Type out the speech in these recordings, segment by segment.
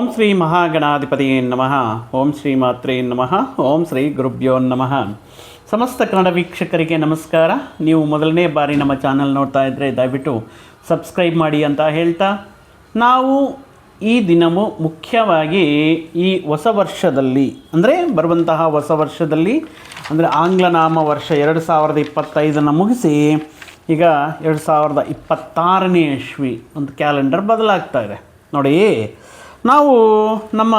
ಓಂ ಶ್ರೀ ಮಹಾಗಣಾಧಿಪತಿಯೇ ನಮಃ. ಓಂ ಶ್ರೀ ಮಾತ್ರೇ ನಮಃ. ಓಂ ಶ್ರೀ ಗುರುಭ್ಯೋ ನಮಃ. ಸಮಸ್ತ ಕನ್ನಡ ವೀಕ್ಷಕರಿಗೆ ನಮಸ್ಕಾರ. ನೀವು ಮೊದಲನೇ ಬಾರಿ ನಮ್ಮ ಚಾನಲ್ ನೋಡ್ತಾ ಇದ್ದರೆ ದಯವಿಟ್ಟು ಸಬ್ಸ್ಕ್ರೈಬ್ ಮಾಡಿ ಅಂತ ಹೇಳ್ತಾ, ನಾವು ಈ ದಿನವೂ ಮುಖ್ಯವಾಗಿ ಈ ಹೊಸ ವರ್ಷದಲ್ಲಿ ಅಂದರೆ ಬರುವಂತಹ ಹೊಸ ವರ್ಷದಲ್ಲಿ ಅಂದರೆ ಆಂಗ್ಲ ನಾಮ ವರ್ಷ 2025 ಮುಗಿಸಿ ಈಗ 2026ನೇ ಇಸ್ವಿ ಒಂದು ಕ್ಯಾಲೆಂಡರ್ ಬದಲಾಗ್ತಾ ಇದೆ ನೋಡಿ. ನಾವು ನಮ್ಮ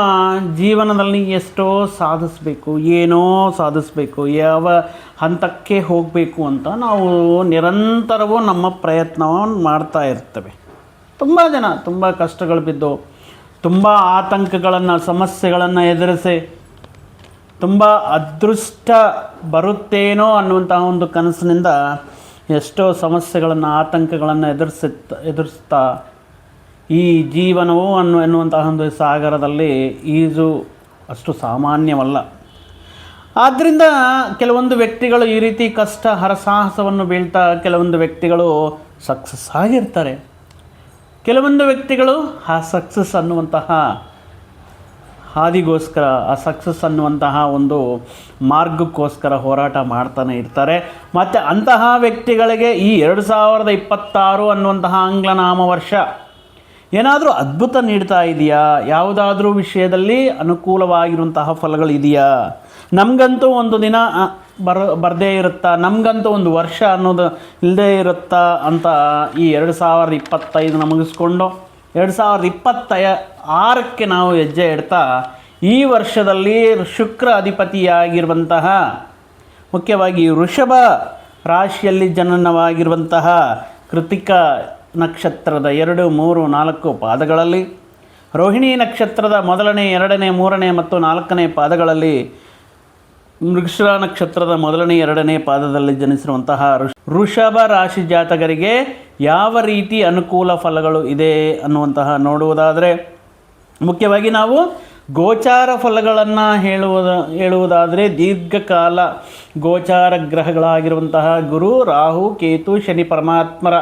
ಜೀವನದಲ್ಲಿ ಎಷ್ಟೋ ಸಾಧಿಸಬೇಕು, ಏನೋ ಸಾಧಿಸಬೇಕು, ಯಾವ ಹಂತಕ್ಕೆ ಹೋಗಬೇಕು ಅಂತ ನಾವು ನಿರಂತರವೂ ನಮ್ಮ ಪ್ರಯತ್ನವನ್ನು ಮಾಡ್ತಾ ಇರ್ತೇವೆ. ತುಂಬ ಜನ ತುಂಬ ಕಷ್ಟಗಳು ಬಿದ್ದು, ತುಂಬ ಆತಂಕಗಳನ್ನು ಸಮಸ್ಯೆಗಳನ್ನು ಎದುರಿಸಿ, ತುಂಬ ಅದೃಷ್ಟ ಬರುತ್ತೇನೋ ಅನ್ನುವಂತಹ ಒಂದು ಕನಸಿನಿಂದ ಎಷ್ಟೋ ಸಮಸ್ಯೆಗಳನ್ನು ಆತಂಕಗಳನ್ನು ಎದುರಿಸ್ತಾ ಈ ಜೀವನವು ಎನ್ನುವಂತಹ ಒಂದು ಸಾಗರದಲ್ಲಿ ಈಜು ಅಷ್ಟು ಸಾಮಾನ್ಯವಲ್ಲ. ಆದ್ದರಿಂದ ಕೆಲವೊಂದು ವ್ಯಕ್ತಿಗಳು ಈ ರೀತಿ ಕಷ್ಟ ಹರಸಾಹಸವನ್ನು ಬೀಳ್ತಾ ಕೆಲವೊಂದು ವ್ಯಕ್ತಿಗಳು ಸಕ್ಸಸ್ ಆಗಿರ್ತಾರೆ. ಕೆಲವೊಂದು ವ್ಯಕ್ತಿಗಳು ಆ ಸಕ್ಸಸ್ ಅನ್ನುವಂತಹ ಹಾದಿಗೋಸ್ಕರ, ಆ ಸಕ್ಸಸ್ ಅನ್ನುವಂತಹ ಒಂದು ಮಾರ್ಗಕ್ಕೋಸ್ಕರ ಹೋರಾಟ ಮಾಡ್ತಾನೆ ಇರ್ತಾರೆ. ಮತ್ತು ಅಂತಹ ವ್ಯಕ್ತಿಗಳಿಗೆ ಈ 2026 ಅನ್ನುವಂತಹ ಆಂಗ್ಲ ನಾಮ ವರ್ಷ ಏನಾದರೂ ಅದ್ಭುತ ನೀಡ್ತಾ ಇದೆಯಾ? ಯಾವುದಾದ್ರೂ ವಿಷಯದಲ್ಲಿ ಅನುಕೂಲವಾಗಿರುವಂತಹ ಫಲಗಳಿದೆಯಾ? ನಮಗಂತೂ ಒಂದು ದಿನ ಬರದೇ ಇರುತ್ತಾ, ನಮಗಂತೂ ಒಂದು ವರ್ಷ ಅನ್ನೋದು ಇಲ್ಲದೇ ಇರುತ್ತಾ ಅಂತ ಈ 2025 ಮುಗಿಸ್ಕೊಂಡು 2026ಕ್ಕೆ ನಾವು ಹೆಜ್ಜೆ ಇಡ್ತಾ ಈ ವರ್ಷದಲ್ಲಿ ಶುಕ್ರ ಅಧಿಪತಿಯಾಗಿರುವಂತಹ ಮುಖ್ಯವಾಗಿ ವೃಷಭ ರಾಶಿಯಲ್ಲಿ ಜನನವಾಗಿರುವಂತಹ ಕೃತಿಕ ನಕ್ಷತ್ರದ 2, 3, 4 ಪಾದಗಳಲ್ಲಿ, ರೋಹಿಣಿ ನಕ್ಷತ್ರದ 1ನೇ, 2ನೇ, 3ನೇ ಮತ್ತು 4ನೇ ಪಾದಗಳಲ್ಲಿ, ಮೃಗಶಿರ ನಕ್ಷತ್ರದ 1ನೇ, 2ನೇ ಪಾದದಲ್ಲಿ ಜನಿಸಿರುವಂತಹ ವೃಷಭ ರಾಶಿ ಜಾತಕರಿಗೆ ಯಾವ ರೀತಿ ಅನುಕೂಲ ಫಲಗಳು ಇದೆ ಅನ್ನುವಂತಹ ನೋಡುವುದಾದರೆ, ಮುಖ್ಯವಾಗಿ ನಾವು ಗೋಚಾರ ಫಲಗಳನ್ನು ಹೇಳುವುದಾದರೆ ದೀರ್ಘಕಾಲ ಗೋಚಾರ ಗ್ರಹಗಳಾಗಿರುವಂತಹ ಗುರು, ರಾಹು, ಕೇತು, ಶನಿ ಪರಮಾತ್ಮರ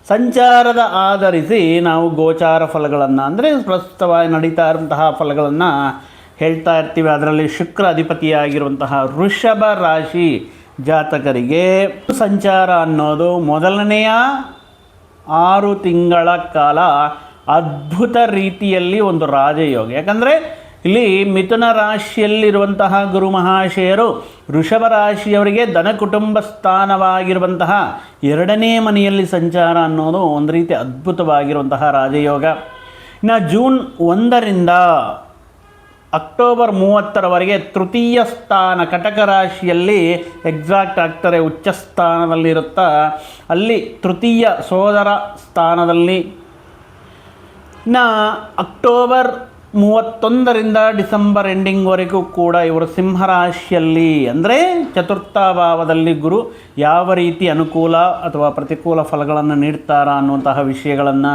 ಸಂಚಾರದ ಆಧರಿಸಿ ನಾವು ಗೋಚಾರ ಫಲಗಳನ್ನು ಅಂದರೆ ಪ್ರಸ್ತುತವಾಗಿ ನಡೀತಾ ಇರುವಂತಹ ಫಲಗಳನ್ನು ಹೇಳ್ತಾ ಇರ್ತೀವಿ. ಅದರಲ್ಲಿ ಶುಕ್ರ ಅಧಿಪತಿಯಾಗಿರುವಂತಹ ವೃಷಭ ರಾಶಿ ಜಾತಕರಿಗೆ ಸಂಚಾರ ಅನ್ನೋದು ಮೊದಲನೆಯ 6 ತಿಂಗಳ ಕಾಲ ಅದ್ಭುತ ರೀತಿಯಲ್ಲಿ ಒಂದು ರಾಜಯೋಗ. ಯಾಕಂದರೆ ಇಲ್ಲಿ ಮಿಥುನ ರಾಶಿಯಲ್ಲಿರುವಂತಹ ಗುರು ಮಹಾಶಯರು ವೃಷಭ ರಾಶಿಯವರಿಗೆ ಧನ ಕುಟುಂಬ ಸ್ಥಾನವಾಗಿರುವಂತಹ 2ನೇ ಮನೆಯಲ್ಲಿ ಸಂಚಾರ ಅನ್ನೋದು ಒಂದು ರೀತಿ ಅದ್ಭುತವಾಗಿರುವಂತಹ ರಾಜಯೋಗ. ಇನ್ನು ಜೂನ್ 1ರಿಂದ ಅಕ್ಟೋಬರ್ 30ರವರೆಗೆ ತೃತೀಯ ಸ್ಥಾನ ಕಟಕ ರಾಶಿಯಲ್ಲಿ ಎಕ್ಸಾಕ್ಟ್ ಆಗ್ತಾರೆ, ಉಚ್ಚ ಸ್ಥಾನದಲ್ಲಿರುತ್ತಾ ಅಲ್ಲಿ ತೃತೀಯ ಸೋದರ ಸ್ಥಾನದಲ್ಲಿ. ಇನ್ನು ಅಕ್ಟೋಬರ್ 31ರಿಂದ ಡಿಸೆಂಬರ್ ಎಂಡಿಂಗ್ವರೆಗೂ ಕೂಡ ಇವರು ಸಿಂಹರಾಶಿಯಲ್ಲಿ ಅಂದರೆ ಚತುರ್ಥ ಭಾವದಲ್ಲಿ ಗುರು ಯಾವ ರೀತಿ ಅನುಕೂಲ ಅಥವಾ ಪ್ರತಿಕೂಲ ಫಲಗಳನ್ನು ನೀಡ್ತಾರಾ ಅನ್ನುವಂತಹ ವಿಷಯಗಳನ್ನು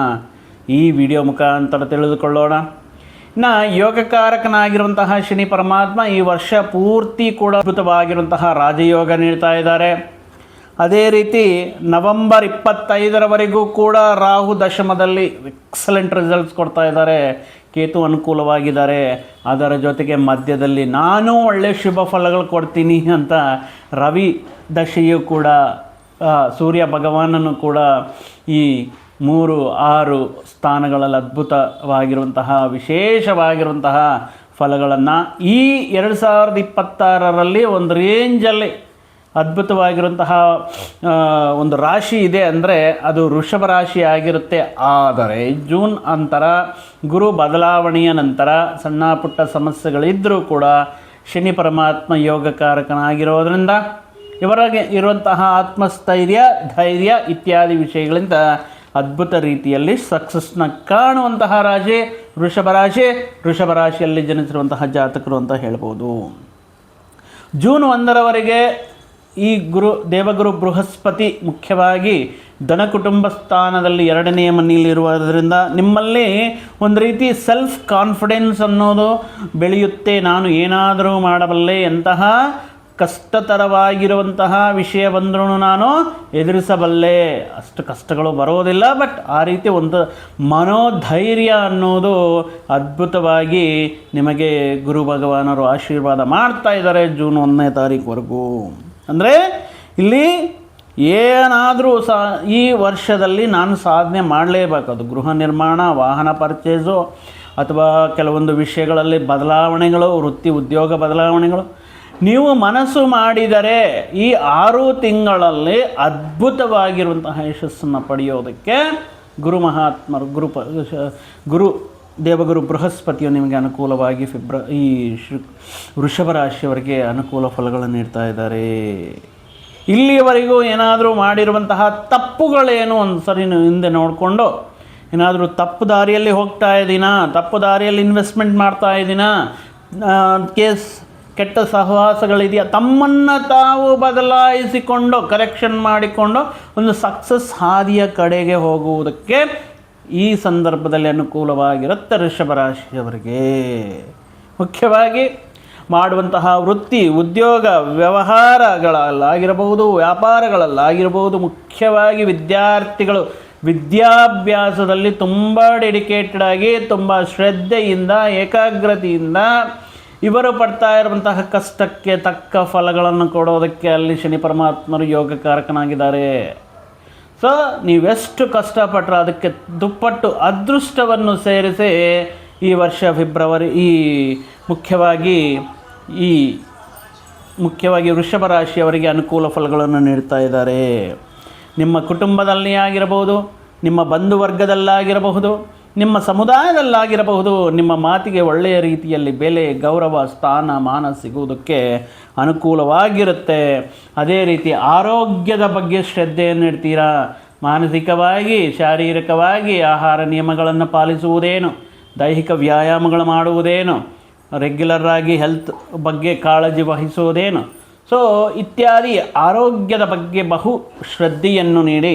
ಈ ವಿಡಿಯೋ ಮುಖಾಂತರ ತಿಳಿದುಕೊಳ್ಳೋಣ. ಇನ್ನು ಯೋಗಕಾರಕನಾಗಿರುವಂತಹ ಶನಿ ಪರಮಾತ್ಮ ಈ ವರ್ಷ ಪೂರ್ತಿ ಕೂಡ ಅದ್ಭುತವಾಗಿರುವಂತಹ ರಾಜಯೋಗ ನೀಡ್ತಾ ಇದ್ದಾರೆ. ಅದೇ ರೀತಿ ನವೆಂಬರ್ 25ರವರೆಗೂ ಕೂಡ ರಾಹು ದಶಮದಲ್ಲಿ ಎಕ್ಸಲೆಂಟ್ ರಿಸಲ್ಟ್ಸ್ ಕೊಡ್ತಾ ಇದ್ದಾರೆ. ಕೇತು ಅನುಕೂಲವಾಗಿದ್ದಾರೆ. ಅದರ ಜೊತೆಗೆ ಮಧ್ಯದಲ್ಲಿ ನಾನು ಒಳ್ಳೆಯ ಶುಭ ಫಲಗಳು ಕೊಡ್ತೀನಿ ಅಂತ ರವಿ ದಶೆಯು ಕೂಡ, ಸೂರ್ಯ ಭಗವಾನನು ಕೂಡ ಈ 3, 6 ಸ್ಥಾನಗಳಲ್ಲಿ ಅದ್ಭುತವಾಗಿರುವಂತಹ ವಿಶೇಷವಾಗಿರುವಂತಹ ಫಲಗಳನ್ನು ಈ 2026ರಲ್ಲಿ ಒಂದು ರೇಂಜಲ್ಲಿ ಅದ್ಭುತವಾಗಿರುವಂತಹ ಒಂದು ರಾಶಿ ಇದೆ ಅಂದರೆ ಅದು ವೃಷಭ ರಾಶಿ ಆಗಿರುತ್ತೆ. ಆದರೆ ಜೂನ್ ನಂತರ ಗುರು ಬದಲಾವಣೆಯ ನಂತರ ಸಣ್ಣ ಪುಟ್ಟ ಸಮಸ್ಯೆಗಳಿದ್ದರೂ ಕೂಡ ಶನಿ ಪರಮಾತ್ಮ ಯೋಗಕಾರಕನಾಗಿರೋದರಿಂದ ಇವರಿಗೆ ಇರುವಂತಹ ಆತ್ಮಸ್ಥೈರ್ಯ, ಧೈರ್ಯ ಇತ್ಯಾದಿ ವಿಷಯಗಳಿಂದ ಅದ್ಭುತ ರೀತಿಯಲ್ಲಿ ಸಕ್ಸಸ್ನ ಕಾಣುವಂತಹ ರಾಶಿ ವೃಷಭ ರಾಶಿ. ವೃಷಭ ರಾಶಿಯಲ್ಲಿ ಜನಿಸಿರುವಂತಹ ಜಾತಕರು ಅಂತ ಹೇಳ್ಬೋದು. ಜೂನ್ 1ರವರೆಗೆ ಈ ದೇವಗುರು ಬೃಹಸ್ಪತಿ ಮುಖ್ಯವಾಗಿ ಧನ ಕುಟುಂಬ ಸ್ಥಾನದಲ್ಲಿ 2ನೇ ಮನೆಯಲ್ಲಿರುವುದರಿಂದ ನಿಮ್ಮಲ್ಲಿ ಒಂದು ರೀತಿ ಸೆಲ್ಫ್ ಕಾನ್ಫಿಡೆನ್ಸ್ ಅನ್ನೋದು ಬೆಳೆಯುತ್ತೆ. ನಾನು ಏನಾದರೂ ಮಾಡಬಲ್ಲೆ, ಎಂತಹ ಕಷ್ಟತರವಾಗಿರುವಂತಹ ವಿಷಯ ಬಂದ್ರೂ ನಾನು ಎದುರಿಸಬಲ್ಲೆ. ಅಷ್ಟು ಕಷ್ಟಗಳು ಬರೋದಿಲ್ಲ, ಬಟ್ ಆ ರೀತಿ ಒಂದು ಮನೋಧೈರ್ಯ ಅನ್ನೋದು ಅದ್ಭುತವಾಗಿ ನಿಮಗೆ ಗುರು ಭಗವಾನರು ಆಶೀರ್ವಾದ ಮಾಡ್ತಾ ಇದ್ದಾರೆ ಜೂನ್ 1ನೇ ತಾರೀಕುವರೆಗೂ. ಅಂದರೆ ಇಲ್ಲಿ ಏನಾದರೂ ಈ ವರ್ಷದಲ್ಲಿ ನಾನು ಸಾಧನೆ ಮಾಡಲೇಬೇಕು. ಅದು ಗೃಹ ನಿರ್ಮಾಣ, ವಾಹನ ಪರ್ಚೇಸು, ಅಥವಾ ಕೆಲವೊಂದು ವಿಷಯಗಳಲ್ಲಿ ಬದಲಾವಣೆಗಳು, ವೃತ್ತಿ ಉದ್ಯೋಗ ಬದಲಾವಣೆಗಳು ನೀವು ಮನಸ್ಸು ಮಾಡಿದರೆ ಈ 6 ತಿಂಗಳಲ್ಲಿ ಅದ್ಭುತವಾಗಿರುವಂತಹ ಯಶಸ್ಸನ್ನು ಪಡೆಯೋದಕ್ಕೆ ಗುರು ಮಹಾತ್ಮರು ಗುರು ದೇವಗುರು ಬೃಹಸ್ಪತಿಯು ನಿಮಗೆ ಅನುಕೂಲವಾಗಿ ವೃಷಭ ರಾಶಿಯವರಿಗೆ ಅನುಕೂಲ ಫಲಗಳನ್ನು ನೀಡ್ತಾ ಇದ್ದಾರೆ. ಇಲ್ಲಿಯವರೆಗೂ ಏನಾದರೂ ಮಾಡಿರುವಂತಹ ತಪ್ಪುಗಳೇನು ಒಂದು ಸರಿ ಹಿಂದೆ ನೋಡಿಕೊಂಡು, ಏನಾದರೂ ತಪ್ಪು ದಾರಿಯಲ್ಲಿ ಹೋಗ್ತಾ ಇದ್ದೀನಾ, ತಪ್ಪು ದಾರಿಯಲ್ಲಿ ಇನ್ವೆಸ್ಟ್ಮೆಂಟ್ ಮಾಡ್ತಾ ಇದ್ದೀನಾ, ಕೆಟ್ಟ ಸಹವಾಸಗಳಿದೆಯಾ, ತಮ್ಮನ್ನು ತಾವು ಬದಲಾಯಿಸಿಕೊಂಡು ಕರೆಕ್ಷನ್ ಮಾಡಿಕೊಂಡು ಒಂದು ಸಕ್ಸಸ್ ಹಾದಿಯ ಕಡೆಗೆ ಹೋಗುವುದಕ್ಕೆ ಈ ಸಂದರ್ಭದಲ್ಲಿ ಅನುಕೂಲವಾಗಿರುತ್ತೆ ವೃಷಭ ರಾಶಿಯವರಿಗೆ. ಮುಖ್ಯವಾಗಿ ಮಾಡುವಂತಹ ವೃತ್ತಿ ಉದ್ಯೋಗ ವ್ಯವಹಾರಗಳಲ್ಲಾಗಿರಬಹುದು, ವ್ಯಾಪಾರಗಳಲ್ಲಾಗಿರಬಹುದು, ಮುಖ್ಯವಾಗಿ ವಿದ್ಯಾರ್ಥಿಗಳು ವಿದ್ಯಾಭ್ಯಾಸದಲ್ಲಿ ತುಂಬ ಡೆಡಿಕೇಟೆಡ್ ಆಗಿ, ತುಂಬ ಶ್ರದ್ಧೆಯಿಂದ, ಏಕಾಗ್ರತೆಯಿಂದ ಇವರು ಪಡ್ತಾ ಇರುವಂತಹ ಕಷ್ಟಕ್ಕೆ ತಕ್ಕ ಫಲಗಳನ್ನು ಕೊಡೋದಕ್ಕೆ ಅಲ್ಲಿ ಶನಿ ಪರಮಾತ್ಮರು ಯೋಗಕಾರಕನಾಗಿದ್ದಾರೆ. ಸೊ ನೀವೆಷ್ಟು ಕಷ್ಟಪಟ್ಟರೆ ಅದಕ್ಕೆ ದುಪ್ಪಟ್ಟು ಅದೃಷ್ಟವನ್ನು ಸೇರಿಸಿ ಈ ವರ್ಷ ಫೆಬ್ರವರಿ ಮುಖ್ಯವಾಗಿ ವೃಷಭ ರಾಶಿಯವರಿಗೆ ಅನುಕೂಲ ಫಲಗಳನ್ನು ನೀಡ್ತಾ ಇದ್ದಾರೆ. ನಿಮ್ಮ ಕುಟುಂಬದಲ್ಲಿ ಆಗಿರಬಹುದು, ನಿಮ್ಮ ಬಂಧುವರ್ಗದಲ್ಲಾಗಿರಬಹುದು, ನಿಮ್ಮ ಸಮುದಾಯದಲ್ಲಾಗಿರಬಹುದು, ನಿಮ್ಮ ಮಾತಿಗೆ ಒಳ್ಳೆಯ ರೀತಿಯಲ್ಲಿ ಬೆಲೆ, ಗೌರವ, ಸ್ಥಾನ, ಮಾನ ಸಿಗುವುದಕ್ಕೆ ಅನುಕೂಲವಾಗಿರುತ್ತೆ. ಅದೇ ರೀತಿ ಆರೋಗ್ಯದ ಬಗ್ಗೆ ಶ್ರದ್ಧೆಯನ್ನು ಇಡ್ತೀರಾ. ಮಾನಸಿಕವಾಗಿ, ಶಾರೀರಿಕವಾಗಿ ಆಹಾರ ನಿಯಮಗಳನ್ನು ಪಾಲಿಸುವುದೇನು, ದೈಹಿಕ ವ್ಯಾಯಾಮಗಳು ಮಾಡುವುದೇನು, ರೆಗ್ಯುಲರ್ ಆಗಿ ಹೆಲ್ತ್ ಬಗ್ಗೆ ಕಾಳಜಿ ವಹಿಸುವುದೇನು, ಸೊ ಇತ್ಯಾದಿ ಆರೋಗ್ಯದ ಬಗ್ಗೆ ಬಹು ಶ್ರದ್ಧೆಯನ್ನು ನೀಡಿ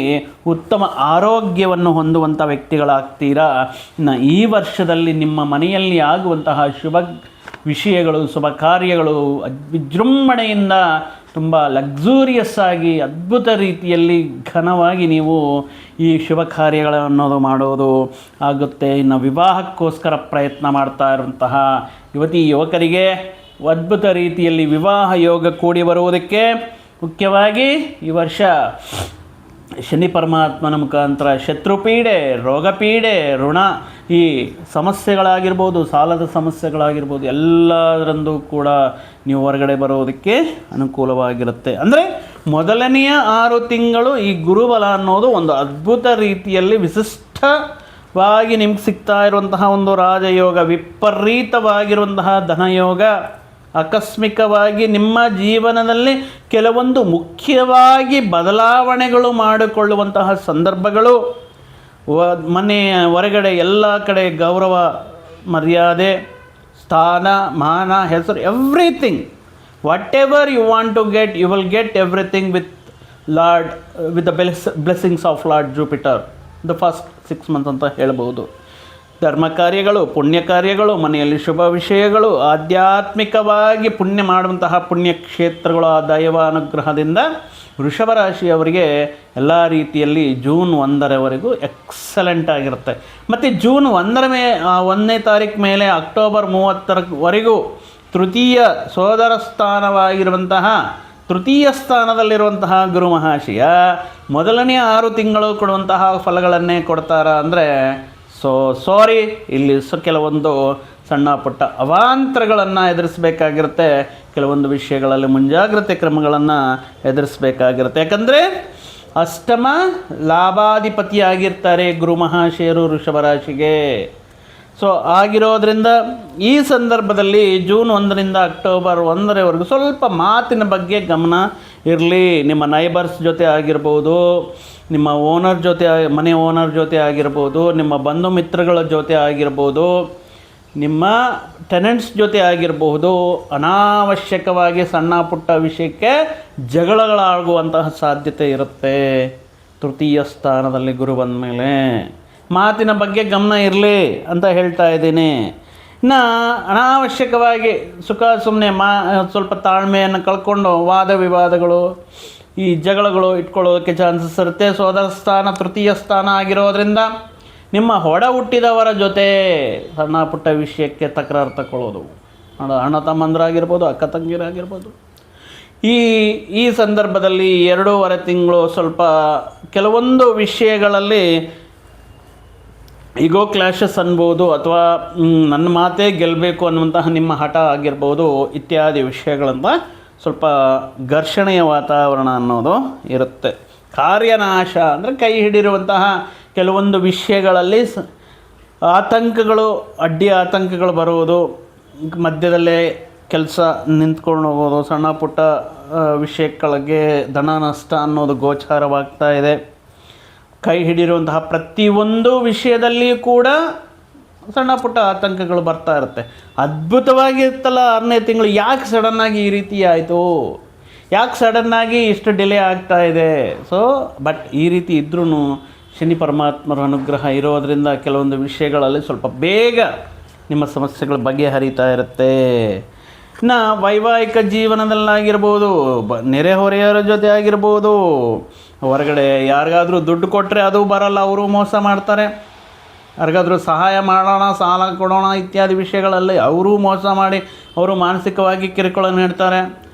ಉತ್ತಮ ಆರೋಗ್ಯವನ್ನು ಹೊಂದುವಂಥ ವ್ಯಕ್ತಿಗಳಾಗ್ತೀರಾ. ಇನ್ನು ಈ ವರ್ಷದಲ್ಲಿ ನಿಮ್ಮ ಮನೆಯಲ್ಲಿ ಆಗುವಂತಹ ಶುಭ ವಿಷಯಗಳು, ಶುಭ ಕಾರ್ಯಗಳು ವಿಜೃಂಭಣೆಯಿಂದ ತುಂಬ ಲಕ್ಸುರಿಯಸ್ ಆಗಿ ಅದ್ಭುತ ರೀತಿಯಲ್ಲಿ ಘನವಾಗಿ ನೀವು ಈ ಶುಭ ಕಾರ್ಯಗಳನ್ನು ಮಾಡೋದು ಆಗುತ್ತೆ. ಇನ್ನು ವಿವಾಹಕ್ಕೋಸ್ಕರ ಪ್ರಯತ್ನ ಮಾಡ್ತಾ ಇರುವಂತಹ ಯುವಕರಿಗೆ ಅದ್ಭುತ ರೀತಿಯಲ್ಲಿ ವಿವಾಹ ಯೋಗ ಕೂಡಿ ಬರುವುದಕ್ಕೆ ಮುಖ್ಯವಾಗಿ ಈ ವರ್ಷ ಶನಿ ಪರಮಾತ್ಮನ ಮುಖಾಂತರ ಶತ್ರುಪೀಡೆ, ರೋಗಪೀಡೆ, ಋಣ, ಈ ಸಮಸ್ಯೆಗಳಾಗಿರ್ಬೋದು, ಸಾಲದ ಸಮಸ್ಯೆಗಳಾಗಿರ್ಬೋದು, ಎಲ್ಲದರಂದು ಕೂಡ ನೀವು ಹೊರಗಡೆ ಬರೋದಕ್ಕೆ ಅನುಕೂಲವಾಗಿರುತ್ತೆ. ಅಂದರೆ ಮೊದಲನೆಯ 6 ತಿಂಗಳು ಈ ಗುರುಬಲ ಅನ್ನೋದು ಒಂದು ಅದ್ಭುತ ರೀತಿಯಲ್ಲಿ ವಿಶಿಷ್ಟವಾಗಿ ನಿಮ್ಗೆ ಸಿಗ್ತಾ ಇರುವಂತಹ ಒಂದು ರಾಜಯೋಗ, ವಿಪರೀತವಾಗಿರುವಂತಹ ಧನಯೋಗ, ಆಕಸ್ಮಿಕವಾಗಿ ನಿಮ್ಮ ಜೀವನದಲ್ಲಿ ಕೆಲವೊಂದು ಮುಖ್ಯವಾಗಿ ಬದಲಾವಣೆಗಳು ಮಾಡಿಕೊಳ್ಳುವಂತಹ ಸಂದರ್ಭಗಳು, ಮನೆ ಹೊರಗಡೆ ಎಲ್ಲ ಕಡೆ ಗೌರವ, ಮರ್ಯಾದೆ, ಸ್ಥಾನ, ಮಾನ, ಹೆಸರು, everything, whatever you want to get, you will get everything with the blessings of Lord Jupiter the first 6 months ಅಂತ ಹೇಳ್ಬೋದು. ಧರ್ಮ ಕಾರ್ಯಗಳು, ಪುಣ್ಯ ಕಾರ್ಯಗಳು, ಮನೆಯಲ್ಲಿ ಶುಭ ವಿಷಯಗಳು, ಆಧ್ಯಾತ್ಮಿಕವಾಗಿ ಪುಣ್ಯ ಮಾಡುವಂತಹ ಪುಣ್ಯಕ್ಷೇತ್ರಗಳು ಆ ದೈವ ಅನುಗ್ರಹದಿಂದ ವೃಷಭ ರಾಶಿಯವರಿಗೆ ಎಲ್ಲ ರೀತಿಯಲ್ಲಿ ಜೂನ್ 1ರವರೆಗೂ ಎಕ್ಸಲೆಂಟ್ ಆಗಿರುತ್ತೆ. ಮತ್ತು ಜೂನ್ 1ನೇ ತಾರೀಕು ಮೇಲೆ ಅಕ್ಟೋಬರ್ 30ರವರೆಗೂ ತೃತೀಯ ಸೋದರ ಸ್ಥಾನವಾಗಿರುವಂತಹ ತೃತೀಯ ಸ್ಥಾನದಲ್ಲಿರುವಂತಹ ಗುರು ಮಹಾಶಯ ಮೊದಲನೇ 6 ತಿಂಗಳು ಕೊಡುವಂತಹ ಫಲಗಳನ್ನೇ ಕೊಡ್ತಾರ ಅಂದರೆ ಸಾರಿ, ಇಲ್ಲಿ ಕೆಲವೊಂದು ಸಣ್ಣ ಪುಟ್ಟ ಅವಾಂತರಗಳನ್ನು ಎದುರಿಸಬೇಕಾಗಿರುತ್ತೆ. ಕೆಲವೊಂದು ವಿಷಯಗಳಲ್ಲಿ ಮುಂಜಾಗ್ರತೆ ಕ್ರಮಗಳನ್ನು ಎದುರಿಸಬೇಕಾಗಿರುತ್ತೆ. ಯಾಕಂದರೆ ಅಷ್ಟಮ ಲಾಭಾಧಿಪತಿಯಾಗಿರ್ತಾರೆ ಗುರು ಮಹಾಶಯರು ವೃಷಭ ರಾಶಿಗೆ. ಸೊ ಆಗಿರೋದ್ರಿಂದ ಈ ಸಂದರ್ಭದಲ್ಲಿ ಜೂನ್ 1ರಿಂದ ಅಕ್ಟೋಬರ್ 1ರವರೆಗೂ ಸ್ವಲ್ಪ ಮಾತಿನ ಬಗ್ಗೆ ಗಮನ ಇರಲಿ. ನಿಮ್ಮ ನೈಬರ್ಸ್ ಜೊತೆ ಆಗಿರ್ಬೋದು, ನಿಮ್ಮ ಓನರ್ ಜೊತೆ, ಮನೆ ಓನರ್ ಜೊತೆ ಆಗಿರ್ಬೋದು, ನಿಮ್ಮ ಬಂಧು ಮಿತ್ರಗಳ ಜೊತೆ ಆಗಿರ್ಬೋದು, ನಿಮ್ಮ ಟೆನೆಂಟ್ಸ್ ಜೊತೆ ಆಗಿರಬಹುದು, ಅನಾವಶ್ಯಕವಾಗಿ ಸಣ್ಣ ಪುಟ್ಟ ವಿಷಯಕ್ಕೆ ಜಗಳಗಳಾಗುವಂತಹ ಸಾಧ್ಯತೆ ಇರುತ್ತೆ. ತೃತೀಯ ಸ್ಥಾನದಲ್ಲಿ ಗುರು ಬಂದ ಮೇಲೆ ಮಾತಿನ ಬಗ್ಗೆ ಗಮನ ಇರಲಿ ಅಂತ ಹೇಳ್ತಾ ಇದ್ದೀನಿ. ಇನ್ನು ಅನಾವಶ್ಯಕವಾಗಿ ಸುಖ ಸುಮ್ಮನೆ ಸ್ವಲ್ಪ ತಾಳ್ಮೆಯನ್ನು ಕಳ್ಕೊಂಡು ವಾದ ವಿವಾದಗಳು, ಈ ಜಗಳಗಳು ಇಟ್ಕೊಳ್ಳೋದಕ್ಕೆ ಚಾನ್ಸಸ್ ಇರುತ್ತೆ. ಸೋದರ ಸ್ಥಾನ ತೃತೀಯ ಸ್ಥಾನ ಆಗಿರೋದ್ರಿಂದ ನಿಮ್ಮ ಒಡ ಹುಟ್ಟಿದವರ ಜೊತೆ ಸಣ್ಣ ಪುಟ್ಟ ವಿಷಯಕ್ಕೆ ತಕರಾರು ತಗೊಳ್ಳೋದು, ಅಣ್ಣ ತಮ್ಮಂದರಾಗಿರ್ಬೋದು, ಅಕ್ಕ ತಂಗಿರಾಗಿರ್ಬೋದು. ಈ ಸಂದರ್ಭದಲ್ಲಿ 2.5 ತಿಂಗಳು ಸ್ವಲ್ಪ ಕೆಲವೊಂದು ವಿಷಯಗಳಲ್ಲಿ ಈಗೋ ಕ್ಲಾಶಸ್ ಅನ್ಬೋದು, ಅಥವಾ ನನ್ನ ಮಾತೇ ಗೆಲ್ಲಬೇಕು ಅನ್ನುವಂತಹ ನಿಮ್ಮ ಹಠ ಆಗಿರ್ಬೋದು, ಇತ್ಯಾದಿ ವಿಷಯಗಳಿಂದ ಸ್ವಲ್ಪ ಘರ್ಷಣೆಯ ವಾತಾವರಣ ಅನ್ನೋದು ಇರುತ್ತೆ. ಕಾರ್ಯನಾಶ ಅಂದರೆ ಕೈ ಹಿಡಿರುವಂತಹ ಕೆಲವೊಂದು ವಿಷಯಗಳಲ್ಲಿ ಆತಂಕಗಳು, ಅಡ್ಡಿ ಆತಂಕಗಳು ಬರುವುದು, ಮಧ್ಯದಲ್ಲೇ ಕೆಲಸ ನಿಂತ್ಕೊಂಡು ಹೋಗೋದು, ಸಣ್ಣ ಪುಟ್ಟ ವಿಷಯಗಳಿಗೆ ಧನ ನಷ್ಟ ಅನ್ನೋದು ಗೋಚಾರವಾಗ್ತಾ ಇದೆ. ಕೈ ಹಿಡಿರುವಂತಹ ಪ್ರತಿಯೊಂದು ವಿಷಯದಲ್ಲಿ ಕೂಡ ಸಣ್ಣ ಪುಟ್ಟ ಆತಂಕಗಳು ಬರ್ತಾ ಇರುತ್ತೆ. ಅದ್ಭುತವಾಗಿರುತ್ತಲ್ಲ 6ನೇ ತಿಂಗಳು, ಯಾಕೆ ಸಡನ್ನಾಗಿ ಈ ರೀತಿ ಆಯಿತು, ಯಾಕೆ ಸಡನ್ನಾಗಿ ಇಷ್ಟು ಡಿಲೇ ಆಗ್ತಾ ಇದೆ? ಬಟ್ ಈ ರೀತಿ ಇದ್ರೂ ಶನಿ ಪರಮಾತ್ಮರ ಅನುಗ್ರಹ ಇರೋದರಿಂದ ಕೆಲವೊಂದು ವಿಷಯಗಳಲ್ಲಿ ಸ್ವಲ್ಪ ಬೇಗ ನಿಮ್ಮ ಸಮಸ್ಯೆಗಳು ಬಗೆಹರಿತಾ ಇರುತ್ತೆ. ಇನ್ನು ವೈವಾಹಿಕ ಜೀವನದಲ್ಲಾಗಿರ್ಬೋದು, ನೆರೆಹೊರೆಯವರ ಜೊತೆ ಆಗಿರ್ಬೋದು, ಹೊರಗಡೆ ಯಾರಿಗಾದರೂ ದುಡ್ಡು ಕೊಟ್ಟರೆ ಅದು ಬರಲ್ಲ, ಅವರು ಮೋಸ ಮಾಡ್ತಾರೆ. ಯಾರಿಗಾದರೂ ಸಹಾಯ ಮಾಡೋಣ, ಸಾಲ ಕೊಡೋಣ ಇತ್ಯಾದಿ ವಿಷಯಗಳಲ್ಲಿ ಅವರು ಮೋಸ ಮಾಡಿ ಅವರು ಮಾನಸಿಕವಾಗಿ ಕಿರುಕುಳ ನೀಡ್ತಾರೆ.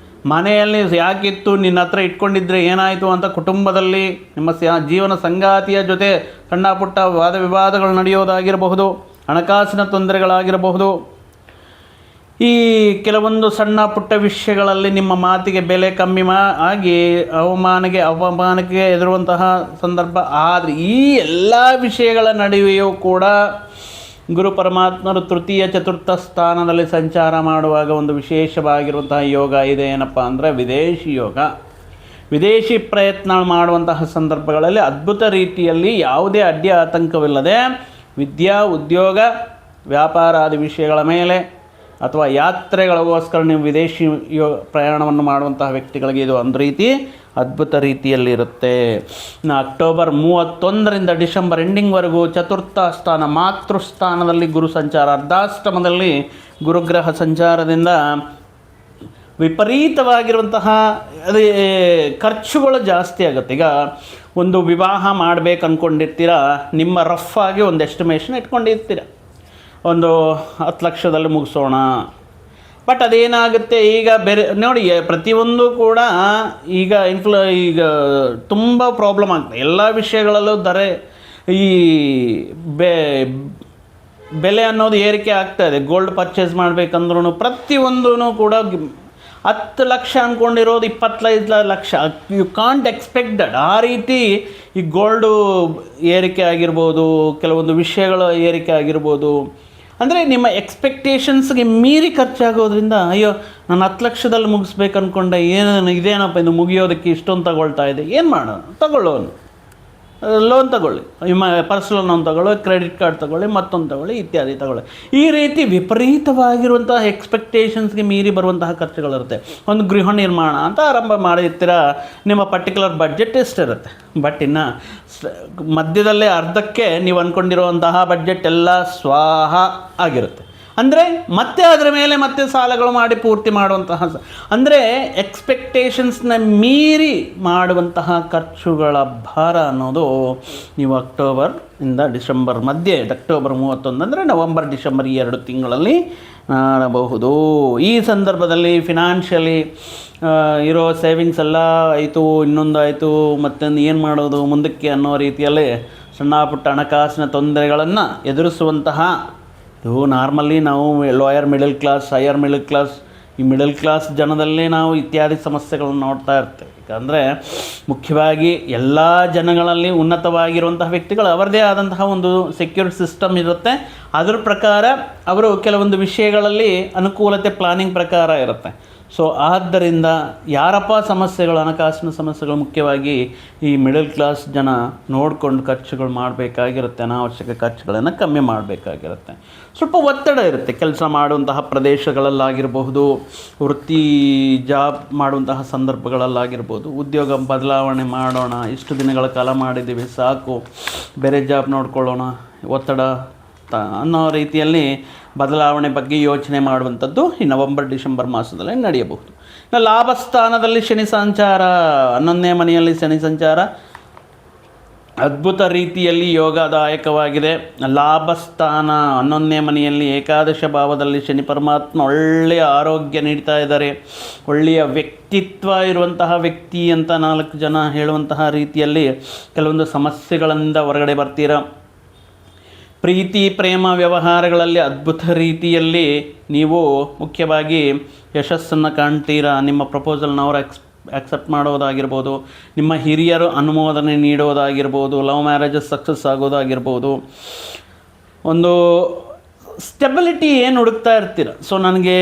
ಮನೆಯಲ್ಲಿ ಯಾಕಿತ್ತು, ನಿನ್ನ ಹತ್ರ ಇಟ್ಕೊಂಡಿದ್ರೆ ಏನಾಯಿತು ಅಂತ ಕುಟುಂಬದಲ್ಲಿ ನಿಮ್ಮ ಜೀವನ ಸಂಗಾತಿಯ ಜೊತೆ ಸಣ್ಣ ಪುಟ್ಟ ವಾದ ವಿವಾದಗಳು ನಡೆಯೋದಾಗಿರಬಹುದು, ಹಣಕಾಸಿನ ತೊಂದರೆಗಳಾಗಿರಬಹುದು. ಈ ಕೆಲವೊಂದು ಸಣ್ಣ ಪುಟ್ಟ ವಿಷಯಗಳಲ್ಲಿ ನಿಮ್ಮ ಮಾತಿಗೆ ಬೆಲೆ ಕಮ್ಮಿ ಆಗಿ ಅವಮಾನಕ್ಕೆ ಎದುರುವಂತಹ ಸಂದರ್ಭ. ಆದರೆ ಈ ಎಲ್ಲ ವಿಷಯಗಳ ನಡುವೆಯೂ ಕೂಡ ಗುರು ಪರಮಾತ್ಮರು ತೃತೀಯ ಚತುರ್ಥ ಸ್ಥಾನದಲ್ಲಿ ಸಂಚಾರ ಮಾಡುವಾಗ ಒಂದು ವಿಶೇಷವಾಗಿರುವಂತಹ ಯೋಗ ಇದೆ. ಏನಪ್ಪ ಅಂದರೆ ವಿದೇಶಿ ಯೋಗ. ವಿದೇಶಿ ಪ್ರಯತ್ನ ಮಾಡುವಂತಹ ಸಂದರ್ಭಗಳಲ್ಲಿ ಅದ್ಭುತ ರೀತಿಯಲ್ಲಿ ಯಾವುದೇ ಅಡ್ಡಿ ಆತಂಕವಿಲ್ಲದೆ ವಿದ್ಯಾ, ಉದ್ಯೋಗ, ವ್ಯಾಪಾರಾದಿ ವಿಷಯಗಳ ಮೇಲೆ ಅಥವಾ ಯಾತ್ರೆಗಳಿಗೋಸ್ಕರ ನೀವು ವಿದೇಶಿ ಪ್ರಯಾಣವನ್ನು ಮಾಡುವಂತಹ ವ್ಯಕ್ತಿಗಳಿಗೆ ಇದು ಒಂದು ರೀತಿ ಅದ್ಭುತ ರೀತಿಯಲ್ಲಿರುತ್ತೆ. ಅಕ್ಟೋಬರ್ 31ರಿಂದ ಡಿಸೆಂಬರ್ ಎಂಡಿಂಗ್ವರೆಗೂ ಚತುರ್ಥ ಸ್ಥಾನ ಮಾತೃಸ್ಥಾನದಲ್ಲಿ ಗುರು ಸಂಚಾರ, ಅರ್ಧಾಷ್ಟಮದಲ್ಲಿ ಗುರುಗ್ರಹ ಸಂಚಾರದಿಂದ ವಿಪರೀತವಾಗಿರುವಂತಹ ಖರ್ಚುಗಳು ಜಾಸ್ತಿ ಆಗುತ್ತೆ. ಈಗ ಒಂದು ವಿವಾಹ ಮಾಡಬೇಕು ಅಂದ್ಕೊಂಡಿರ್ತೀರ, ನಿಮ್ಮ ರಫ್ ಆಗಿ ಒಂದು ಎಸ್ಟಿಮೇಷನ್ ಇಟ್ಕೊಂಡಿರ್ತೀರ, ಒಂದು 10 ಲಕ್ಷದಲ್ಲಿ ಮುಗಿಸೋಣ. ಬಟ್ ಅದೇನಾಗುತ್ತೆ, ಈಗ ಬೇರೆ ನೋಡಿ, ಪ್ರತಿಯೊಂದು ಕೂಡ ಈಗ ತುಂಬ ಪ್ರಾಬ್ಲಮ್ ಆಗ್ತದೆ. ಎಲ್ಲ ವಿಷಯಗಳಲ್ಲೂ ಈ ಬೆಲೆ ಅನ್ನೋದು ಏರಿಕೆ ಆಗ್ತಾ ಇದೆ. ಗೋಲ್ಡ್ ಪರ್ಚೇಸ್ ಮಾಡಬೇಕಂದ್ರೂ ಪ್ರತಿಯೊಂದೂ ಕೂಡ 10 ಲಕ್ಷ ಅಂದ್ಕೊಂಡಿರೋದು 25 lakh. You can't expect that. ಆ ರೀತಿ ಈ ಗೋಲ್ಡು ಏರಿಕೆ ಆಗಿರ್ಬೋದು, ಕೆಲವೊಂದು ವಿಷಯಗಳ ಏರಿಕೆ ಆಗಿರ್ಬೋದು. ಅಂದರೆ ನಿಮ್ಮ ಎಕ್ಸ್ಪೆಕ್ಟೇಷನ್ಸ್ಗೆ ಮೀರಿ ಖರ್ಚಾಗೋದ್ರಿಂದ, ಅಯ್ಯೋ ನಾನು 10 ಲಕ್ಷದಲ್ಲಿ ಮುಗಿಸ್ಬೇಕು ಅಂದ್ಕೊಂಡೆ, ಇದೇನಪ್ಪ ಇದು ಮುಗಿಯೋದಕ್ಕೆ ಇಷ್ಟೊಂದು ತಗೊಳ್ತಾ ಇದೆ, ಏನು ಮಾಡೋಣ, ತಗೊಳ್ಳೋನು ಲೋನ್ ತಗೊಳ್ಳಿ, ನಿಮ್ಮ ಪರ್ಸನಲ್ ಲೋನ್ ತಗೊಳ್ಳಿ, ಕ್ರೆಡಿಟ್ ಕಾರ್ಡ್ ತಗೊಳ್ಳಿ, ಮತ್ತೊಂದು ತಗೊಳ್ಳಿ, ಇತ್ಯಾದಿ ತಗೊಳ್ಳಿ. ಈ ರೀತಿ ವಿಪರೀತವಾಗಿರುವಂತಹ ಎಕ್ಸ್ಪೆಕ್ಟೇಷನ್ಸ್ಗೆ ಮೀರಿ ಬರುವಂತಹ ಖರ್ಚುಗಳಿರುತ್ತೆ. ಒಂದು ಗೃಹ ನಿರ್ಮಾಣ ಅಂತ ಆರಂಭ ಮಾಡಿರ್ತೀರ, ನಿಮ್ಮ ಪರ್ಟಿಕ್ಯುಲರ್ ಬಡ್ಜೆಟ್ ಎಷ್ಟಿರುತ್ತೆ. ಬಟ್ ಇನ್ನು ಮಧ್ಯದಲ್ಲೇ ಅರ್ಧಕ್ಕೆ ನೀವು ಅಂದ್ಕೊಂಡಿರುವಂತಹ ಬಡ್ಜೆಟ್ ಎಲ್ಲ ಸ್ವಾಹ ಆಗಿರುತ್ತೆ. ಅಂದರೆ ಮತ್ತೆ ಅದರ ಮೇಲೆ ಮತ್ತೆ ಸಾಲಗಳು ಮಾಡಿ ಪೂರ್ತಿ ಮಾಡುವಂತಹ, ಅಂದರೆ ಎಕ್ಸ್ಪೆಕ್ಟೇಷನ್ಸ್ನ ಮೀರಿ ಮಾಡುವಂತಹ ಖರ್ಚುಗಳ ಭಾರ ಅನ್ನೋದು ನೀವು ಅಕ್ಟೋಬರಿಂದ ಡಿಸೆಂಬರ್ ಮಧ್ಯೆ, ಅಕ್ಟೋಬರ್ 31 ಅಂದರೆ ನವಂಬರ್ ಡಿಸೆಂಬರ್ ಈ 2 ತಿಂಗಳಲ್ಲಿ ಕಾಣಬಹುದು. ಈ ಸಂದರ್ಭದಲ್ಲಿ ಫಿನಾನ್ಷಿಯಲಿ ಇರೋ ಸೇವಿಂಗ್ಸ್ ಎಲ್ಲ ಆಯಿತು, ಇನ್ನೊಂದು ಆಯಿತು, ಮತ್ತೊಂದು ಏನು ಮಾಡೋದು ಮುಂದಕ್ಕೆ ಅನ್ನೋ ರೀತಿಯಲ್ಲಿ ಸಣ್ಣ ಪುಟ್ಟ ಹಣಕಾಸಿನ ತೊಂದರೆಗಳನ್ನು ಎದುರಿಸುವಂತಹ, ಇವು ನಾರ್ಮಲಿ ನಾವು lower middle class, higher middle class, ಈ ಮಿಡಲ್ ಕ್ಲಾಸ್ ಜನದಲ್ಲಿ ನಾವು ಇತ್ಯಾದಿ ಸಮಸ್ಯೆಗಳನ್ನು ನೋಡ್ತಾ ಇರ್ತೇವೆ. ಯಾಕಂದರೆ ಮುಖ್ಯವಾಗಿ ಎಲ್ಲ ಜನಗಳಲ್ಲಿ ಉನ್ನತವಾಗಿರುವಂತಹ ವ್ಯಕ್ತಿಗಳು ಅವರದೇ ಆದಂತಹ ಒಂದು ಸೆಕ್ಯೂರ್ ಸಿಸ್ಟಮ್ ಇರುತ್ತೆ. ಅದರ ಪ್ರಕಾರ ಅವರು ಕೆಲವೊಂದು ವಿಷಯಗಳಲ್ಲಿ ಅನುಕೂಲತೆ ಪ್ಲಾನಿಂಗ್ ಪ್ರಕಾರ ಇರುತ್ತೆ. ಸೊ ಆದ್ದರಿಂದ ಯಾರಪ್ಪ ಸಮಸ್ಯೆಗಳು, ಹಣಕಾಸಿನ ಸಮಸ್ಯೆಗಳು ಮುಖ್ಯವಾಗಿ ಈ ಮಿಡಲ್ ಕ್ಲಾಸ್ ಜನ ನೋಡಿಕೊಂಡು ಖರ್ಚುಗಳು ಮಾಡಬೇಕಾಗಿರುತ್ತೆ. ಅನಾವಶ್ಯಕ ಖರ್ಚುಗಳನ್ನು ಕಮ್ಮಿ ಮಾಡಬೇಕಾಗಿರುತ್ತೆ. ಸ್ವಲ್ಪ ಒತ್ತಡ ಇರುತ್ತೆ ಕೆಲಸ ಮಾಡುವಂತಹ ಪ್ರದೇಶಗಳಲ್ಲಾಗಿರಬಹುದು, ವೃತ್ತಿ ಜಾಬ್ ಮಾಡುವಂತಹ ಸಂದರ್ಭಗಳಲ್ಲಾಗಿರ್ಬೋದು. ಉದ್ಯೋಗ ಬದಲಾವಣೆ ಮಾಡೋಣ, ಇಷ್ಟು ದಿನಗಳ ಕಾಲ ಮಾಡಿದ್ದೀವಿ ಸಾಕು, ಬೇರೆ ಜಾಬ್ ನೋಡ್ಕೊಳ್ಳೋಣ, ಒತ್ತಡ ಅನ್ನೋ ರೀತಿಯಲ್ಲಿ ಬದಲಾವಣೆ ಬಗ್ಗೆ ಯೋಚನೆ ಮಾಡುವಂಥದ್ದು ಈ ನವೆಂಬರ್ ಡಿಸೆಂಬರ್ ಮಾಸದಲ್ಲಿ ನಡೆಯಬಹುದು. ಲಾಭ ಸ್ಥಾನದಲ್ಲಿ ಶನಿ ಸಂಚಾರ, 11ನೇ ಮನೆಯಲ್ಲಿ ಶನಿ ಸಂಚಾರ ಅದ್ಭುತ ರೀತಿಯಲ್ಲಿ ಯೋಗದಾಯಕವಾಗಿದೆ. ಲಾಭಸ್ಥಾನ 11ನೇ ಮನೆಯಲ್ಲಿ ಏಕಾದಶ ಭಾವದಲ್ಲಿ ಶನಿ ಪರಮಾತ್ಮ ಒಳ್ಳೆಯ ಆರೋಗ್ಯ ನೀಡ್ತಾ ಇದ್ದಾರೆ. ಒಳ್ಳೆಯ ವ್ಯಕ್ತಿತ್ವ ಇರುವಂತಹ ವ್ಯಕ್ತಿ ಅಂತ 4 ಜನ ಹೇಳುವಂತಹ ರೀತಿಯಲ್ಲಿ ಕೆಲವೊಂದು ಸಮಸ್ಯೆಗಳಿಂದ ಹೊರಗಡೆ ಬರ್ತೀರಾ. ಪ್ರೀತಿ ಪ್ರೇಮ ವ್ಯವಹಾರಗಳಲ್ಲಿ ಅದ್ಭುತ ರೀತಿಯಲ್ಲಿ ನೀವು ಮುಖ್ಯವಾಗಿ ಯಶಸ್ಸನ್ನು ಕಾಣ್ತೀರಾ. ನಿಮ್ಮ ಪ್ರಪೋಸಲ್ನವರು ಆಕ್ಸೆಪ್ಟ್ ಮಾಡೋದಾಗಿರ್ಬೋದು, ನಿಮ್ಮ ಹಿರಿಯರು ಅನುಮೋದನೆ ನೀಡೋದಾಗಿರ್ಬೋದು, ಲವ್ ಮ್ಯಾರೇಜಸ್ ಸಕ್ಸಸ್ ಆಗೋದಾಗಿರ್ಬೋದು. ಒಂದು ಸ್ಟೆಬಿಲಿಟಿ ಏನು ಹುಡುಕ್ತಾ ಇರ್ತೀರ. ಸೊ ನನಗೆ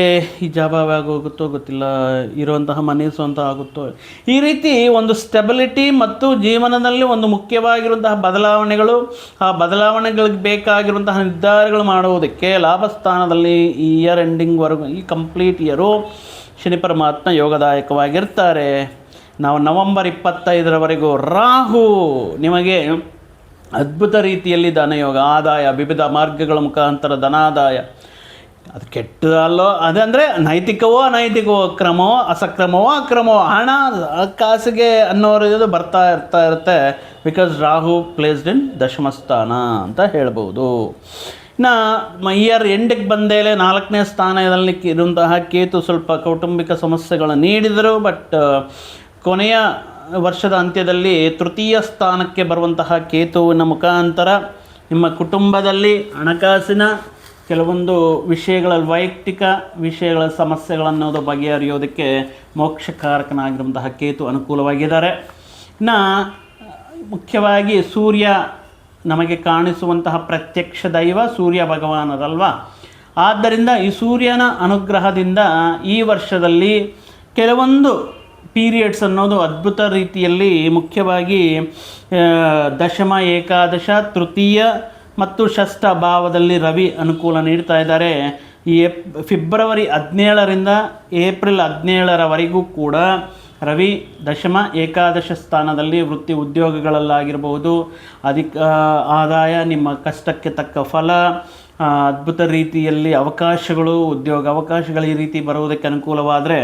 ಈ ಜಾಬ್ ಆಗೋಗುತ್ತೋ ಗೊತ್ತಿಲ್ಲ, ಇರುವಂತಹ ಮನೆ ಸ್ವಂತ ಆಗುತ್ತೋ, ಈ ರೀತಿ ಒಂದು ಸ್ಟೆಬಿಲಿಟಿ ಮತ್ತು ಜೀವನದಲ್ಲಿ ಒಂದು ಮುಖ್ಯವಾಗಿರುವಂತಹ ಬದಲಾವಣೆಗಳು, ಆ ಬದಲಾವಣೆಗಳಿಗೆ ಬೇಕಾಗಿರುವಂತಹ ನಿರ್ಧಾರಗಳು ಮಾಡುವುದಕ್ಕೆ ಲಾಭಸ್ಥಾನದಲ್ಲಿ ಈ ಇಯರ್ ಎಂಡಿಂಗ್ವರೆಗೂ, ಈ ಕಂಪ್ಲೀಟ್ ಇಯರು ಶನಿ ಪರಮಾತ್ಮ ಯೋಗದಾಯಕವಾಗಿರ್ತಾರೆ. ನಾವು ನವೆಂಬರ್ 25ರವರೆಗೂ ರಾಹು ನಿಮಗೆ ಅದ್ಭುತ ರೀತಿಯಲ್ಲಿ ಧನಯೋಗ, ಆದಾಯ, ವಿವಿಧ ಮಾರ್ಗಗಳ ಮುಖಾಂತರ ಧನಾದಾಯ. ಅದು ಕೆಟ್ಟದಲ್ಲೋ ಅದಂದರೆ ನೈತಿಕವೋ ಅನೈತಿಕವೋ, ಕ್ರಮವೋ ಅಸಕ್ರಮವೋ ಅಕ್ರಮವೋ, ಹಣ ಕಾಸಿಗೆ ಅನ್ನೋದು ಬರ್ತಾ ಇರುತ್ತೆ. ಬಿಕಾಸ್ ರಾಹು ಪ್ಲೇಸ್ಡ್ ಇನ್ ದಶಮಸ್ಥಾನ ಅಂತ ಹೇಳ್ಬೋದು. ಇನ್ನು ಇಯರ್ ಎಂಡಿಗೆ ಬಂದೇಲೆ 4ನೇ ಸ್ಥಾನದಲ್ಲಿ ಇರುವಂತಹ ಕೇತು ಸ್ವಲ್ಪ ಕೌಟುಂಬಿಕ ಸಮಸ್ಯೆಗಳನ್ನು ನೀಡಿದರು. ಬಟ್ ಕೊನೆಯ ವರ್ಷದ ಅಂತ್ಯದಲ್ಲಿ ತೃತೀಯ ಸ್ಥಾನಕ್ಕೆ ಬರುವಂತಹ ಕೇತುವಿನ ಮುಖಾಂತರ ನಿಮ್ಮ ಕುಟುಂಬದಲ್ಲಿ ಹಣಕಾಸಿನ ಕೆಲವೊಂದು ವಿಷಯಗಳಲ್ಲಿ, ವೈಯಕ್ತಿಕ ವಿಷಯಗಳ ಸಮಸ್ಯೆಗಳನ್ನೋದು ಬಗೆಹರಿಯೋದಕ್ಕೆ ಮೋಕ್ಷಕಾರಕನಾಗಿರುವಂತಹ ಕೇತು ಅನುಕೂಲವಾಗಿದ್ದಾರೆ. ಇನ್ನು ಮುಖ್ಯವಾಗಿ ಸೂರ್ಯ ನಮಗೆ ಕಾಣಿಸುವಂತಹ ಪ್ರತ್ಯಕ್ಷ ದೈವ ಸೂರ್ಯ ಭಗವಾನರಲ್ವ. ಆದ್ದರಿಂದ ಈ ಸೂರ್ಯನ ಅನುಗ್ರಹದಿಂದ ಈ ವರ್ಷದಲ್ಲಿ ಕೆಲವೊಂದು ಪೀರಿಯಡ್ಸ್ ಅನ್ನೋದು ಅದ್ಭುತ ರೀತಿಯಲ್ಲಿ, ಮುಖ್ಯವಾಗಿ ದಶಮ, ಏಕಾದಶ, ತೃತೀಯ ಮತ್ತು ಷಷ್ಠ ಭಾವದಲ್ಲಿ ರವಿ ಅನುಕೂಲ ನೀಡ್ತಾ ಇದ್ದಾರೆ. ಈ ಫೆಬ್ರವರಿ 17ರಿಂದ ಏಪ್ರಿಲ್ 17ರವರೆಗೂ ಕೂಡ ರವಿ ದಶಮ ಏಕಾದಶ ಸ್ಥಾನದಲ್ಲಿ ವೃತ್ತಿ ಉದ್ಯೋಗಗಳಲ್ಲಾಗಿರ್ಬೋದು, ಅಧಿಕ ಆದಾಯ, ನಿಮ್ಮ ಕಷ್ಟಕ್ಕೆ ತಕ್ಕ ಫಲ, ಅದ್ಭುತ ರೀತಿಯಲ್ಲಿ ಅವಕಾಶಗಳು, ಉದ್ಯೋಗ ಅವಕಾಶಗಳು ಈ ರೀತಿ ಬರುವುದಕ್ಕೆ ಅನುಕೂಲವಾದರೆ,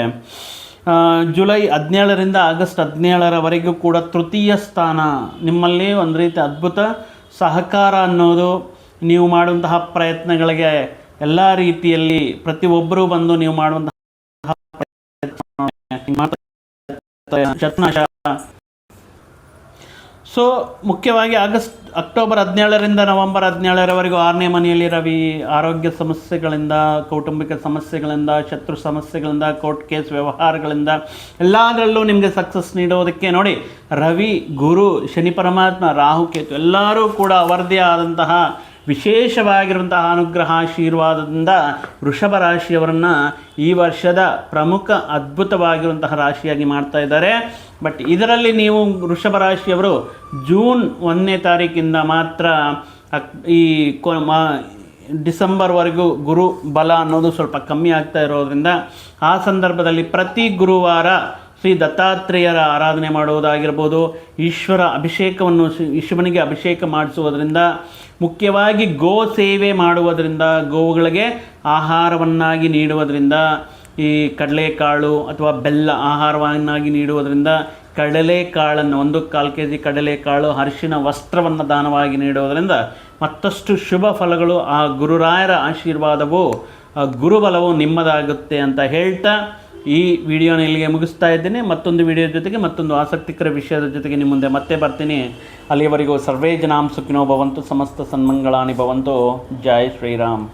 ಜುಲೈ 17ರಿಂದ ಆಗಸ್ಟ್ 17ರವರೆಗೂ ಕೂಡ ತೃತೀಯ ಸ್ಥಾನ ನಿಮ್ಮಲ್ಲಿ ಒಂದು ರೀತಿ ಅದ್ಭುತ ಸಹಕಾರ ಅನ್ನೋದು, ನೀವು ಮಾಡುವಂತಹ ಪ್ರಯತ್ನಗಳಿಗೆ ಎಲ್ಲ ರೀತಿಯಲ್ಲಿ ಪ್ರತಿಯೊಬ್ಬರೂ ಬಂದು ನೀವು ಮಾಡುವಂತಹ ಸೊ ಮುಖ್ಯವಾಗಿ ಅಕ್ಟೋಬರ್ 17ರಿಂದ ನವೆಂಬರ್ 17ರವರೆಗೂ 6ನೇ ಮನೆಯಲ್ಲಿ ರವಿ ಆರೋಗ್ಯ ಸಮಸ್ಯೆಗಳಿಂದ, ಕೌಟುಂಬಿಕ ಸಮಸ್ಯೆಗಳಿಂದ, ಶತ್ರು ಸಮಸ್ಯೆಗಳಿಂದ, ಕೋರ್ಟ್ ಕೇಸ್ ವ್ಯವಹಾರಗಳಿಂದ ಎಲ್ಲದರಲ್ಲೂ ನಿಮಗೆ ಸಕ್ಸಸ್ ನೀಡೋದಕ್ಕೆ ನೋಡಿ, ರವಿ, ಗುರು, ಶನಿ ಪರಮಾತ್ಮ, ರಾಹು, ಕೇತು ಎಲ್ಲರೂ ಕೂಡ ಅವರದೇ ಆದಂತಹ ವಿಶೇಷವಾಗಿರುವಂತಹ ಅನುಗ್ರಹ ಆಶೀರ್ವಾದದಿಂದ ವೃಷಭ ರಾಶಿಯವರನ್ನು ಈ ವರ್ಷದ ಪ್ರಮುಖ ಅದ್ಭುತವಾಗಿರುವಂತಹ ರಾಶಿಯಾಗಿ ಮಾಡ್ತಾ ಇದ್ದಾರೆ. ಬಟ್ ಇದರಲ್ಲಿ ನೀವು ವೃಷಭ ರಾಶಿಯವರು ಜೂನ್ 1ನೇ ತಾರೀಕಿಂದ ಮಾತ್ರ ಈ ಡಿಸೆಂಬರ್ವರೆಗೂ ಗುರು ಬಲ ಅನ್ನೋದು ಸ್ವಲ್ಪ ಕಮ್ಮಿ ಆಗ್ತಾ ಇರೋದ್ರಿಂದ ಆ ಸಂದರ್ಭದಲ್ಲಿ ಪ್ರತಿ ಗುರುವಾರ ಶ್ರೀ ದತ್ತಾತ್ರೇಯರ ಆರಾಧನೆ ಮಾಡುವುದಾಗಿರ್ಬೋದು, ಈಶ್ವರ ಅಭಿಷೇಕವನ್ನು ಈಶ್ವರನಿಗೆ ಅಭಿಷೇಕ ಮಾಡಿಸುವುದರಿಂದ, ಮುಖ್ಯವಾಗಿ ಗೋ ಸೇವೆ ಮಾಡುವುದರಿಂದ, ಗೋವುಗಳಿಗೆ ಆಹಾರವನ್ನಾಗಿ ನೀಡುವುದರಿಂದ, ಈ ಕಡಲೆಕಾಳು ಅಥವಾ ಬೆಲ್ಲ ಆಹಾರವನ್ನಾಗಿ ನೀಡುವುದರಿಂದ, ಕಡಲೆಕಾಳನ್ನು 1 kg ಕಡಲೆಕಾಳು, ಅರಿಶಿನ ವಸ್ತ್ರವನ್ನು ದಾನವಾಗಿ ನೀಡುವುದರಿಂದ ಮತ್ತಷ್ಟು ಶುಭ ಫಲಗಳು, ಆ ಗುರುರಾಯರ ಆಶೀರ್ವಾದವು, ಗುರುಬಲವು ನಿಮ್ಮದಾಗುತ್ತೆ ಅಂತ ಹೇಳ್ತಾ ಈ ವಿಡಿಯೋನ ಇಲ್ಲಿಗೆ ಮುಗಿಸ್ತಾ ಇದ್ದೇನೆ. ಮತ್ತೊಂದು ವಿಡಿಯೋ ಜೊತೆಗೆ, ಮತ್ತೊಂದು ಆಸಕ್ತಿಕರ ವಿಷಯದ ಜೊತೆಗೆ ನಿಮ್ಮ ಮುಂದೆ ಮತ್ತೆ ಬರ್ತೀನಿ. ಅಲ್ಲಿಯವರೆಗೂ ಸರ್ವೇ ಜನಾಂ ಸುಖಿನೋ ಭವಂತು, ಸಮಸ್ತ ಸನ್ಮಂಗಳಾನಿ ಭವಂತು. ಜೈ ಶ್ರೀರಾಮ್.